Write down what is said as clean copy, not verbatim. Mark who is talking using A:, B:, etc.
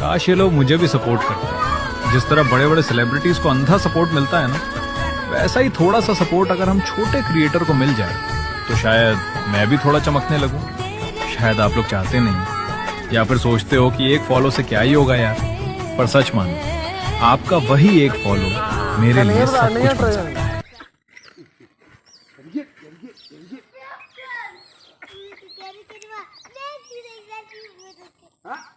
A: काश ये लोग मुझे भी सपोर्ट करते। जिस तरह बड़े बड़े सेलिब्रिटीज को अंधा सपोर्ट मिलता है ना, वैसा ही थोड़ा सा सपोर्ट अगर हम छोटे क्रिएटर को मिल जाए तो शायद मैं भी थोड़ा चमकने लगूं। शायद आप लोग चाहते नहीं, या फिर सोचते हो कि एक फॉलो से क्या ही होगा यार, पर सच मानो आपका वही एक फॉलो मेरे लिए सब कुछ बन सकता है।
B: हाँ